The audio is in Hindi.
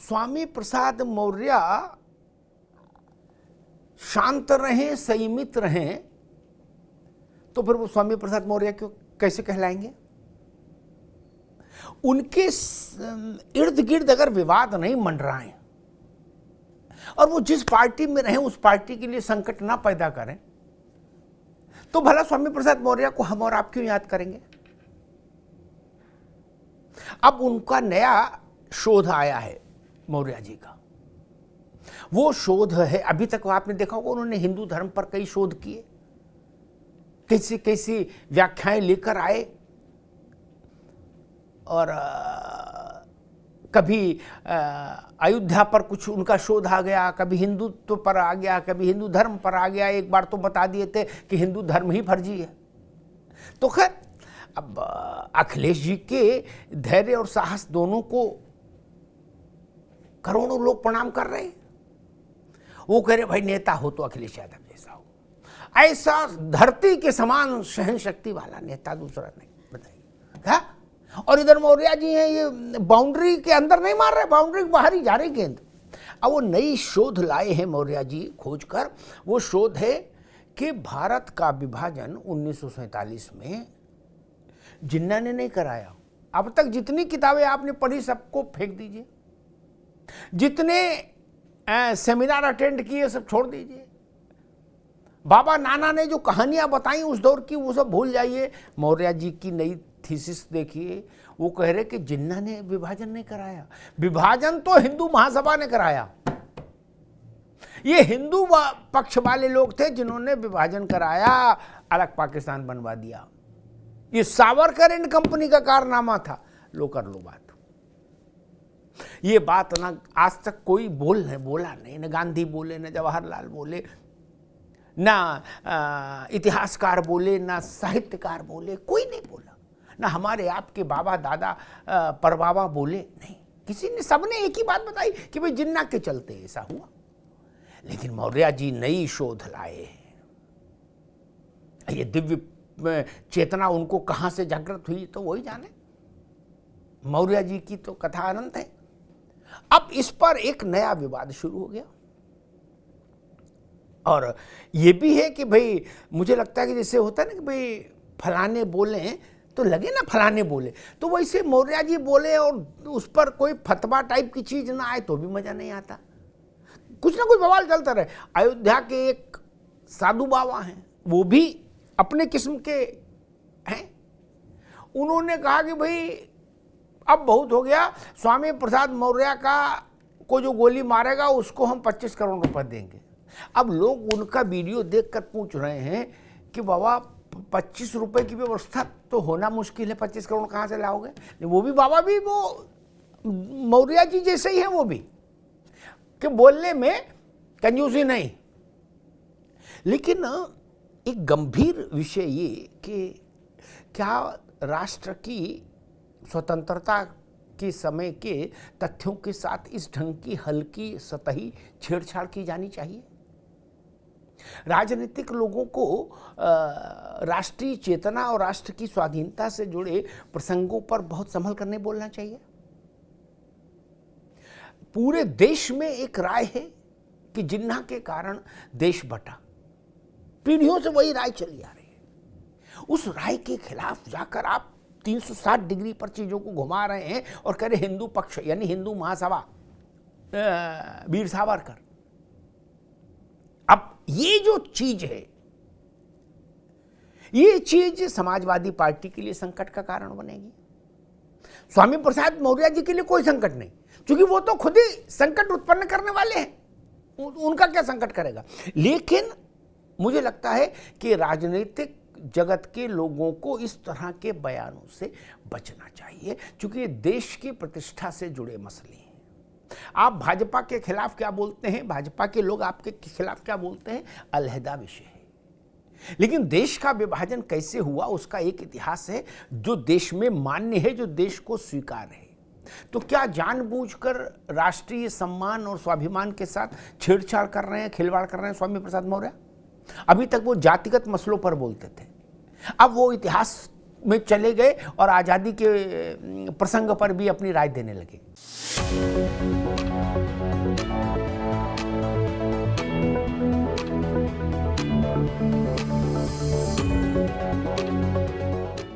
स्वामी प्रसाद मौर्य शांत रहें, संयमित रहें, तो फिर वो स्वामी प्रसाद मौर्य क्यों कैसे कहलाएंगे? उनके इर्द गिर्द अगर विवाद नहीं मंडराएं और वो जिस पार्टी में रहें उस पार्टी के लिए संकट ना पैदा करें, तो भला स्वामी प्रसाद मौर्य को हम और आप क्यों याद करेंगे? अब उनका नया शोध आया है मौर्य जी का। वो शोध है, अभी तक आपने देखा होगा उन्होंने हिंदू धर्म पर कई शोध किए, कैसी कैसी व्याख्याएं लेकर आए, और कभी अयोध्या पर कुछ उनका शोध आ गया, कभी हिंदुत्व पर आ गया, कभी हिंदू धर्म पर आ गया। एक बार तो बता दिए थे कि हिंदू धर्म ही फर्जी है। तो खैर, अब अखिलेश जी के धैर्य और साहस दोनों को करोड़ों लोग प्रणाम कर रहे हैं। वो कह रहे भाई नेता हो तो अखिलेश यादव जैसा हो, ऐसा धरती के समान सहन शक्ति वाला नेता दूसरा नहीं, बताइए क्या? और इधर मौर्य जी हैं, ये बाउंड्री के अंदर नहीं मार रहे, बाउंड्री के बाहर ही जा रहे गेंद। अब वो नई शोध लाए हैं मौर्य जी खोज कर। वो शोध है कि भारत का विभाजन 1947 में जिन्ना ने नहीं कराया। अब तक जितनी किताबें आपने पढ़ी सबको फेंक दीजिए, जितने सेमिनार अटेंड किए सब छोड़ दीजिए, बाबा नाना ने जो कहानियां बताई उस दौर की वो सब भूल जाइए। मौर्य जी की नई थीसिस देखिए, वो कह रहे कि जिन्ना ने विभाजन नहीं कराया, विभाजन तो हिंदू महासभा ने कराया। ये हिंदू पक्ष वाले लोग थे जिन्होंने विभाजन कराया, अलग पाकिस्तान बनवा दिया। ये सावरकर एंड कंपनी का कारनामा था। लो कर लो बात। ये बात ना आज तक कोई बोला नहीं, न गांधी बोले, न जवाहरलाल बोले, ना इतिहासकार बोले, ना साहित्यकार बोले, कोई नहीं बोला। ना हमारे आपके बाबा दादा परबाबा बोले, नहीं किसी ने, सबने एक ही बात बताई कि भाई जिन्ना के चलते ऐसा हुआ। लेकिन मौर्य जी नई शोध लाए हैं। ये दिव्य चेतना उनको कहां से जागृत हुई तो वही जाने। मौर्य जी की तो कथा अनंत है। अब इस पर एक नया विवाद शुरू हो गया, और ये भी है कि भाई मुझे लगता है कि जैसे होता है ना कि भाई फलाने बोले तो लगे ना फलाने बोले, तो वैसे मौर्य जी बोले और उस पर कोई फतवा टाइप की चीज ना आए तो भी मजा नहीं आता। कुछ ना कुछ बवाल चलता रहे। अयोध्या के एक साधु बाबा हैं, वो भी अपने किस्म के हैं। उन्होंने कहा कि भाई अब बहुत हो गया, स्वामी प्रसाद मौर्य को जो गोली मारेगा उसको हम 25 करोड़ रुपए देंगे। अब लोग उनका वीडियो देखकर पूछ रहे हैं कि बाबा 25 रुपए की व्यवस्था तो होना मुश्किल है, 25 करोड़ कहाँ से लाओगे? वो भी बाबा भी वो मौर्य जी जैसे ही है, वो भी कि बोलने में कंजूसी नहीं। लेकिन एक गंभीर विषय ये कि क्या राष्ट्र की स्वतंत्रता के समय के तथ्यों के साथ इस ढंग की हल्की सतही छेड़छाड़ की जानी चाहिए? राजनीतिक लोगों को राष्ट्रीय चेतना और राष्ट्र की स्वाधीनता से जुड़े प्रसंगों पर बहुत संभल कर नहीं बोलना चाहिए। पूरे देश में एक राय है कि जिन्ना के कारण देश बटा, पीढ़ियों से वही राय चली आ रही है। उस राय के खिलाफ जाकर आप 360 डिग्री पर चीजों को घुमा रहे हैं और कह रहे हिंदू पक्ष यानी हिंदू महासभा, वीर सावरकर। अब ये जो चीज है, ये चीज समाजवादी पार्टी के लिए संकट का कारण बनेगी। स्वामी प्रसाद मौर्य जी के लिए कोई संकट नहीं, क्योंकि वो तो खुद ही संकट उत्पन्न करने वाले हैं। उनका क्या संकट करेगा? लेकिन मुझे लगता है कि राजनीतिक जगत के लोगों को इस तरह के बयानों से बचना चाहिए, क्योंकि ये देश की प्रतिष्ठा से जुड़े मसले हैं। आप भाजपा के खिलाफ क्या बोलते हैं, भाजपा के लोग आपके खिलाफ क्या बोलते हैं, अलहदा विषय है। लेकिन देश का विभाजन कैसे हुआ उसका एक इतिहास है जो देश में मान्य है, जो देश को स्वीकार है। तो क्या जानबूझकर राष्ट्रीय सम्मान और स्वाभिमान के साथ छेड़छाड़ कर रहे हैं, खिलवाड़ कर रहे हैं स्वामी प्रसाद मौर्य? अभी तक वो जातिगत मसलों पर बोलते थे, अब वो इतिहास में चले गए और आज़ादी के प्रसंग पर भी अपनी राय देने लगे।